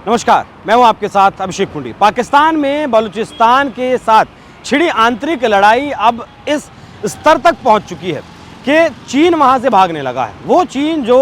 नमस्कार, मैं हूं आपके साथ अभिषेक कुंडी। पाकिस्तान में बलूचिस्तान के साथ छिड़ी आंतरिक लड़ाई अब इस स्तर तक पहुंच चुकी है कि चीन वहां से भागने लगा है। वो चीन जो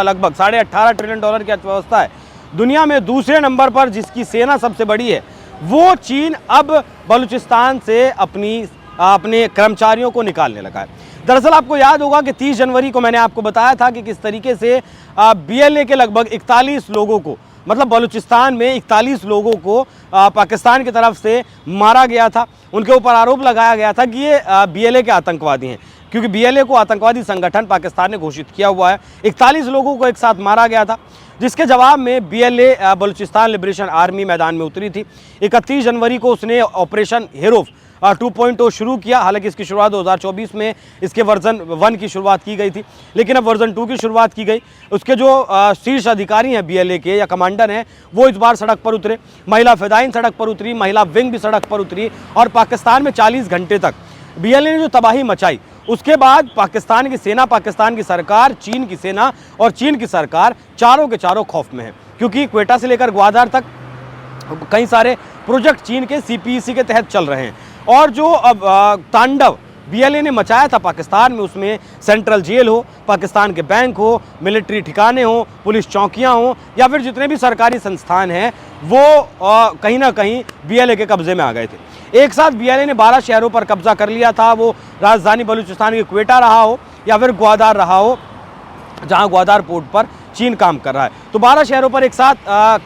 लगभग $18.5 ट्रिलियन की अर्थव्यवस्था है, दुनिया में दूसरे नंबर पर जिसकी सेना सबसे बड़ी है, वो चीन अब बलूचिस्तान से अपने कर्मचारियों को निकालने लगा है। दरअसल आपको याद होगा कि 30 जनवरी को मैंने आपको बताया था कि किस तरीके से BLA के लगभग 41 लोगों को, मतलब बलूचिस्तान में 41 लोगों को पाकिस्तान की तरफ से मारा गया था। उनके ऊपर आरोप लगाया गया था कि ये BLA के आतंकवादी हैं, क्योंकि BLA को आतंकवादी संगठन पाकिस्तान ने घोषित किया हुआ है। 41 लोगों को एक साथ मारा गया था, जिसके जवाब में BLA बलूचिस्तान लिबरेशन आर्मी मैदान में उतरी थी। 31 जनवरी को उसने ऑपरेशन हेरोफ 2.0 शुरू किया। हालांकि इसकी शुरुआत 2024 में इसके वर्जन 1 की शुरुआत की गई थी, लेकिन अब वर्जन 2 की शुरुआत की गई। उसके जो शीर्ष अधिकारी हैं BLA के या कमांडर हैं, वो इस बार सड़क पर उतरे। महिला फिदाइन सड़क पर उतरी, महिला विंग भी सड़क पर उतरी और पाकिस्तान में 40 घंटे तक BLA ने जो तबाही मचाई, उसके बाद पाकिस्तान की सेना, पाकिस्तान की सरकार, चीन की सेना और चीन की सरकार चारों के चारों खौफ में है, क्योंकि क्वेटा से लेकर ग्वादर तक कई सारे प्रोजेक्ट चीन के CPEC के तहत चल रहे हैं। और जो अब तांडव BLA ने मचाया था पाकिस्तान में, उसमें सेंट्रल जेल हो, पाकिस्तान के बैंक हो, मिलिट्री ठिकाने हो, पुलिस चौकियां हो, या फिर जितने भी सरकारी संस्थान हैं, वो कहीं ना कहीं BLA के कब्जे में आ गए थे। एक साथ BLA ने 12 शहरों पर कब्जा कर लिया था। वो राजधानी बलूचिस्तान की क्वेटा रहा हो या फिर ग्वादर रहा हो, जहाँ ग्वादर पोर्ट पर चीन काम कर रहा है। तो 12 शहरों पर एक साथ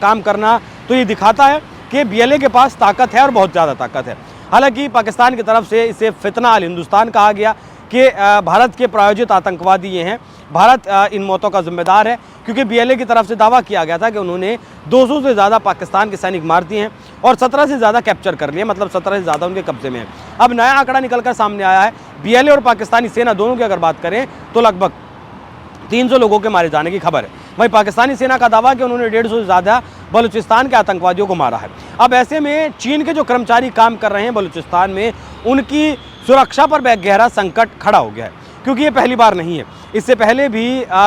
काम करना तो ये दिखाता है कि BLA के पास ताकत है और बहुत ज़्यादा ताकत है। हालांकि पाकिस्तान की तरफ से इसे फितना अल हिंदुस्तान कहा गया कि भारत के प्रायोजित आतंकवादी ये हैं, भारत इन मौतों का जिम्मेदार है, क्योंकि BLA की तरफ से दावा किया गया था कि उन्होंने 200 से ज़्यादा पाकिस्तान के सैनिक मार दिए हैं और 17 से ज़्यादा कैप्चर कर लिए, मतलब 17 से ज़्यादा उनके कब्जे में है। अब नया आंकड़ा निकलकर सामने आया है। BLA और पाकिस्तानी सेना दोनों की अगर बात करें तो लगभग 300 लोगों के मारे जाने की खबर है। वहीं पाकिस्तानी सेना का दावा कि उन्होंने 150 से ज़्यादा बलूचिस्तान के आतंकवादियों को मारा है। अब ऐसे में चीन के जो कर्मचारी काम कर रहे हैं बलूचिस्तान में, उनकी सुरक्षा पर गहरा संकट खड़ा हो गया है, क्योंकि ये पहली बार नहीं है। इससे पहले भी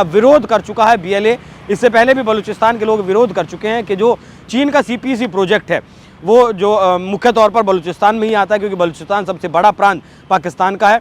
विरोध कर चुका है BLA। इससे पहले भी बलूचिस्तान के लोग विरोध कर चुके हैं कि जो चीन का CPEC प्रोजेक्ट है, वो जो मुख्य तौर पर बलूचिस्तान में ही आता है, क्योंकि बलूचिस्तान सबसे बड़ा प्रांत पाकिस्तान का है।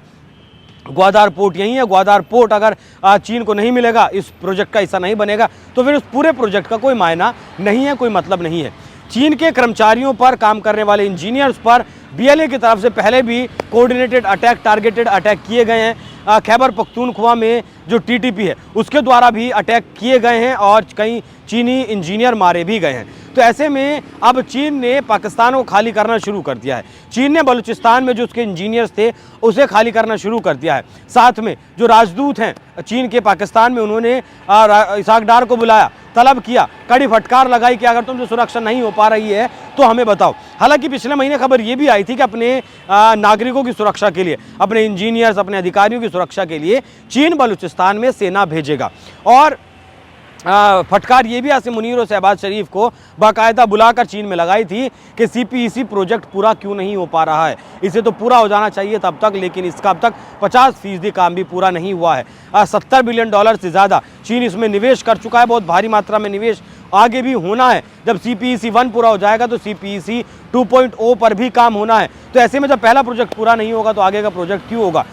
ग्वादर पोर्ट यहीं है। ग्वादर पोर्ट अगर चीन को नहीं मिलेगा, इस प्रोजेक्ट का हिस्सा नहीं बनेगा, तो फिर उस पूरे प्रोजेक्ट का कोई मायना नहीं है, कोई मतलब नहीं है। चीन के कर्मचारियों पर, काम करने वाले इंजीनियर्स पर BLA की तरफ से पहले भी कोऑर्डिनेटेड अटैक, टारगेटेड अटैक किए गए हैं। खैबर पख्तूनख्वा में जो TTP है, उसके द्वारा भी अटैक किए गए हैं और कई चीनी इंजीनियर मारे भी गए हैं। तो ऐसे में अब चीन ने पाकिस्तान को खाली करना शुरू कर दिया है। चीन ने बलूचिस्तान में जो उसके इंजीनियर्स थे, उसे खाली करना शुरू कर दिया है। साथ में जो राजदूत हैं चीन के पाकिस्तान में, उन्होंने इसाक डार को बुलाया, तलब किया, कड़ी फटकार लगाई कि अगर तुमसे सुरक्षा नहीं हो पा रही है तो हमें बताओ। हालांकि पिछले महीने खबर ये भी आई थी कि अपने नागरिकों की सुरक्षा के लिए, अपने इंजीनियर्स, अपने अधिकारियों की सुरक्षा के लिए चीन बलूचिस्तान में सेना भेजेगा। और फटकार ये भी आसिम मुनीर और शहबाज शरीफ को बाकायदा बुलाकर चीन में लगाई थी कि CPEC प्रोजेक्ट पूरा क्यों नहीं हो पा रहा है, इसे तो पूरा हो जाना चाहिए तब तक, लेकिन इसका अब तक 50% काम भी पूरा नहीं हुआ है। $70 बिलियन से ज़्यादा चीन इसमें निवेश कर चुका है। बहुत भारी मात्रा में निवेश आगे भी होना है। जब CPEC 1 पूरा हो जाएगा तो CPEC 2.0 पर भी काम होना है। तो ऐसे में जब पहला प्रोजेक्ट पूरा नहीं होगा तो आगे का प्रोजेक्ट क्यों होगा।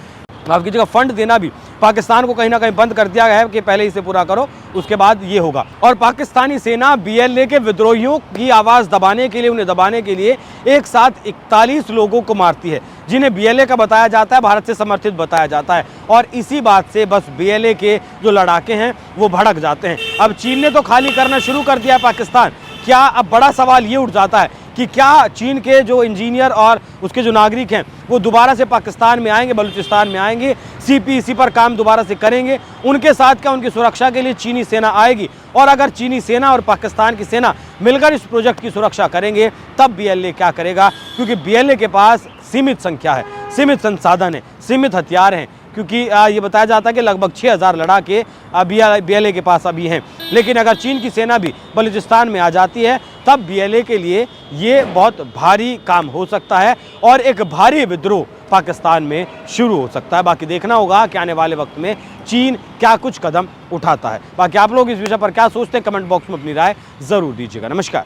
आपकी जगह फंड देना भी पाकिस्तान को कहीं ना कहीं बंद कर दिया गया है कि पहले इसे पूरा करो, उसके बाद ये होगा। और पाकिस्तानी सेना BLA के विद्रोहियों की आवाज़ दबाने के लिए, उन्हें दबाने के लिए एक साथ 41 लोगों को मारती है, जिन्हें BLA का बताया जाता है, भारत से समर्थित बताया जाता है। और इसी बात से बस BLA के जो लड़ाके हैं वो भड़क जाते हैं। अब चीन ने तो खाली करना शुरू कर दिया है पाकिस्तान। क्या अब बड़ा सवाल ये उठ जाता है कि क्या चीन के जो इंजीनियर और उसके जो नागरिक हैं वो दोबारा से पाकिस्तान में आएंगे, बलूचिस्तान में आएंगे, CPEC पर काम दोबारा से करेंगे? उनके साथ क्या उनकी सुरक्षा के लिए चीनी सेना आएगी? और अगर चीनी सेना और पाकिस्तान की सेना मिलकर इस प्रोजेक्ट की सुरक्षा करेंगे, तब BLA क्या करेगा? क्योंकि BLA के पास सीमित संख्या है, सीमित संसाधन है, सीमित हथियार हैं, क्योंकि ये बताया जाता है कि लगभग 6000 लड़ाके BLA के पास अभी हैं। लेकिन अगर चीन की सेना भी बलूचिस्तान में आ जाती है तब BLA के लिए ये बहुत भारी काम हो सकता है और एक भारी विद्रोह पाकिस्तान में शुरू हो सकता है। बाकी देखना होगा कि आने वाले वक्त में चीन क्या कुछ कदम उठाता है। बाकी आप लोग इस विषय पर क्या सोचते हैं, कमेंट बॉक्स में अपनी राय जरूर दीजिएगा। नमस्कार।